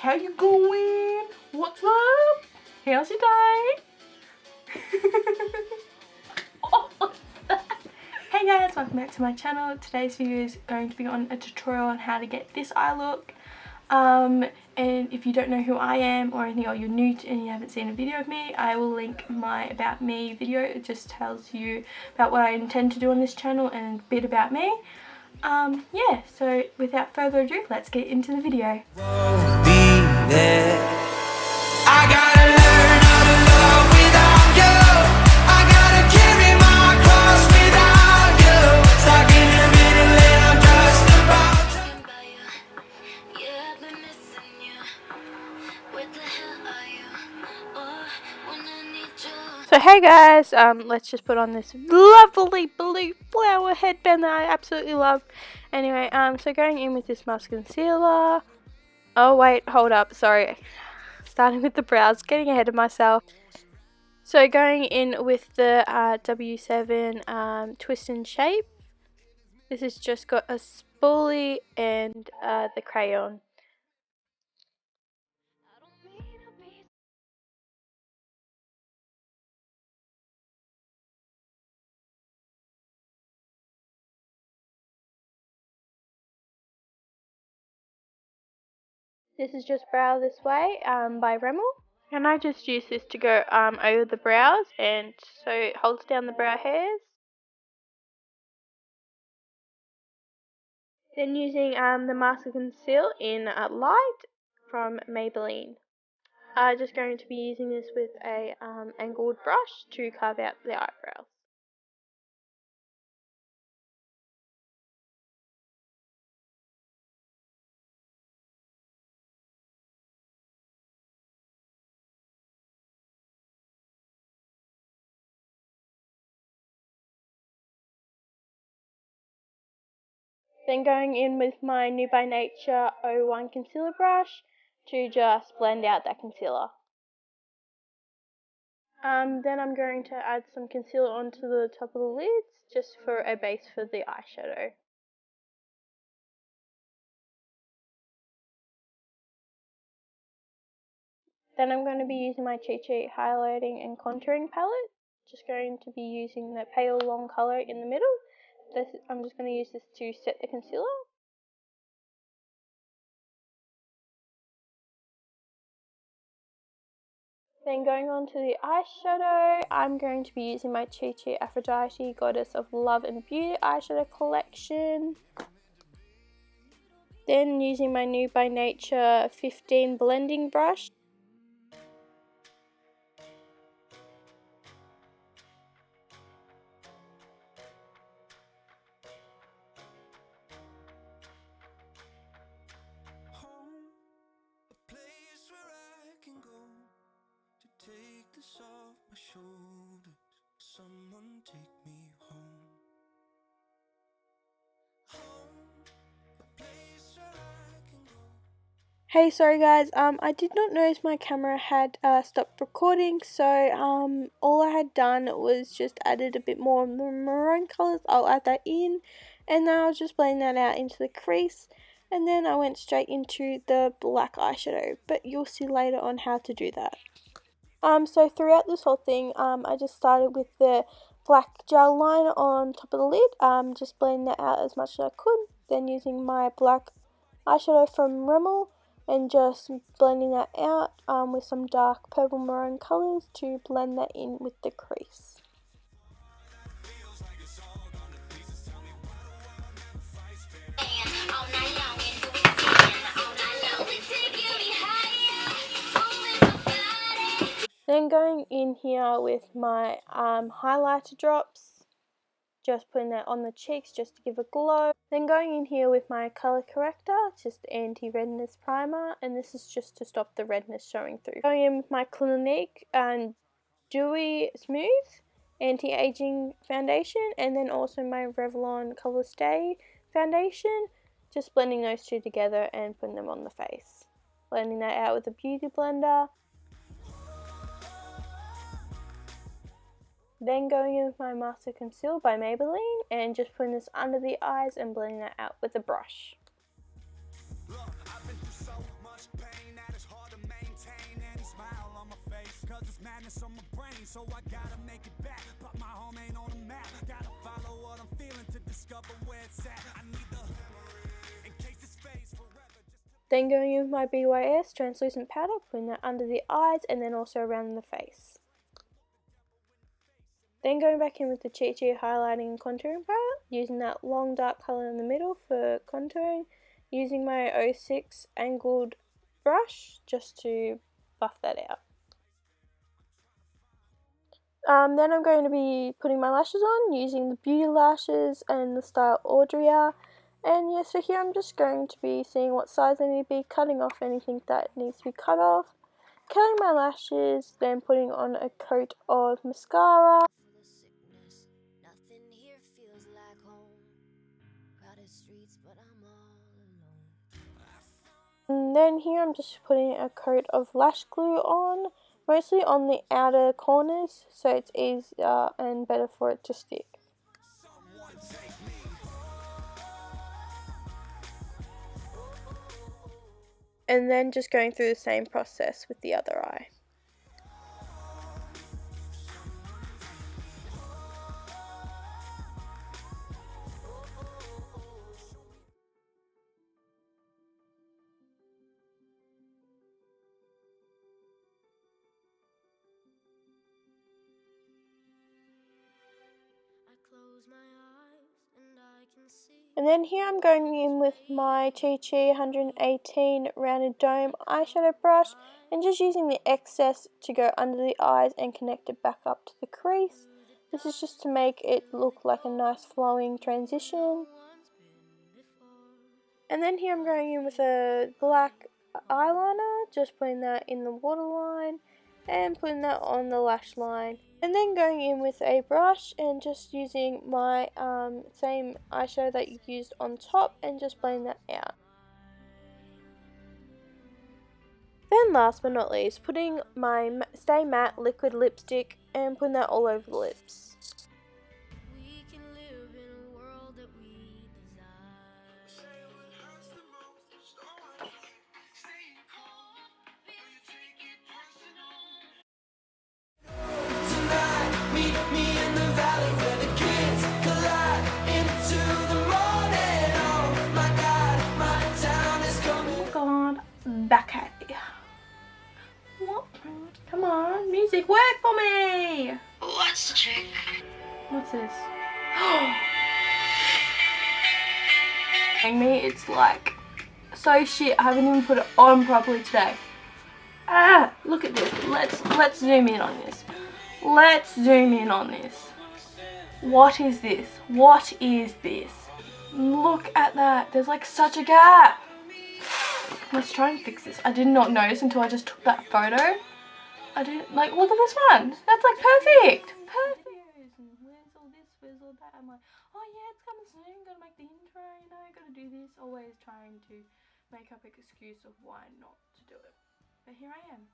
How you going? What's up? How's your day? Oh, what's that? Hey guys, welcome back to my channel. Today's video is going to be on a tutorial on how to get this eye look. And if you don't know who I am or anything, or you're new to, and you haven't seen a video of me, I will link my about me video. It just tells you about what I intend to do on this channel and a bit about me. Yeah, so without further ado, let's get into the video. Won't be there. I gotta learn how to love without you. I gotta carry my cross without you. Stuck in the middle and I'm just about to. Yeah, I've been missing you. Where the hell are you? Oh, when I need you. So hey guys, let's just put on this lovely blue flower headband that I absolutely love. Anyway, so going in with this mascara concealer. Oh wait, hold up, sorry. Starting with the brows, getting ahead of myself. So going in with the W7 Twist and Shape. This has just got a spoolie and the crayon. This is just Brow This Way by Rimmel. And I just use this to go over the brows, and so it holds down the brow hairs. Then using the Mascara Conceal in Light from Maybelline. Just going to be using this with a angled brush to carve out the eyebrows. Then going in with my Nude By Nature 01 concealer brush to just blend out that concealer. Then I'm going to add some concealer onto the top of the lids just for a base for the eyeshadow. Then I'm going to be using my Cheat Sheet highlighting and contouring palette. Just going to be using the pale long colour in the middle. I'm just going to use this to set the concealer. Then going on to the eyeshadow, I'm going to be using my Cheat Sheet APHRODITE Goddess of Love and Beauty eyeshadow collection. Then using my Nude By Nature 15 blending brush. Take this off my shoulders. Someone take me home. Home, a place where I can go. Hey, sorry guys, I did not notice my camera had stopped recording, so all I had done was just added a bit more of the maroon colours. I'll add that in, and then I'll just blend that out into the crease, and then I went straight into the black eyeshadow, but you'll see later on how to do that. So throughout this whole thing, I just started with the black gel liner on top of the lid, just blending that out as much as I could, then using my black eyeshadow from Rimmel, and just blending that out with some dark purple maroon colours to blend that in with the crease. Then going in here with my highlighter drops, just putting that on the cheeks just to give a glow. Then going in here with my colour corrector, it's just anti-redness primer, and this is just to stop the redness showing through. Going in with my Clinique and Dewy Smooth anti-aging foundation, and then also my Revlon Colour Stay foundation, just blending those two together and putting them on the face. Blending that out with a beauty blender. Then going in with my Mascara Conceal by Maybelline and just putting this under the eyes and blending that out with a brush. focus on my brain, so I gotta make it back. But my home ain't on the map. Gotta follow what I'm feeling to discover where it's at. I need the in case this fades forever. Then going in with my BYS translucent powder, putting that under the eyes and then also around the face. Then going back in with the Chi Chi highlighting and contouring palette, using that long dark colour in the middle for contouring, using my 06 angled brush just to buff that out. Then I'm going to be putting my lashes on using the Beauty Lashes and the style Audria. And yeah, so here I'm just going to be seeing what size I need to be, cutting off anything that needs to be cut off, curling my lashes, then putting on a coat of mascara. And then here I'm just putting a coat of lash glue on, mostly on the outer corners, so it's easier and better for it to stick. And then just going through the same process with the other eye. And then here I'm going in with my Chi Chi 118 rounded dome eyeshadow brush and just using the excess to go under the eyes and connect it back up to the crease. This is just to make it look like a nice flowing transition. And then here I'm going in with a black eyeliner, just putting that in the waterline and putting that on the lash line. And then going in with a brush and just using my same eyeshadow that you used on top and just blending that out. Then last but not least, putting my Stay Matte liquid lipstick and putting that all over the lips. Back at you. What? Come on, music, work for me! What's the trick? What's this? Me, it's like so shit. I haven't even put it on properly today. Ah, look at this. Let's zoom in on this. Let's zoom in on this. What is this? What is this? Look at that. There's like such a gap. Let's try and fix this. I did not notice until I just took that photo. I didn't, like, look at this one. That's like perfect. Perfect. Where's all this? Where's all that? I'm like, oh yeah, it's coming soon. Gotta make the intro, you know, gotta do this. Always trying to make up an excuse of why not to do it. But here I am.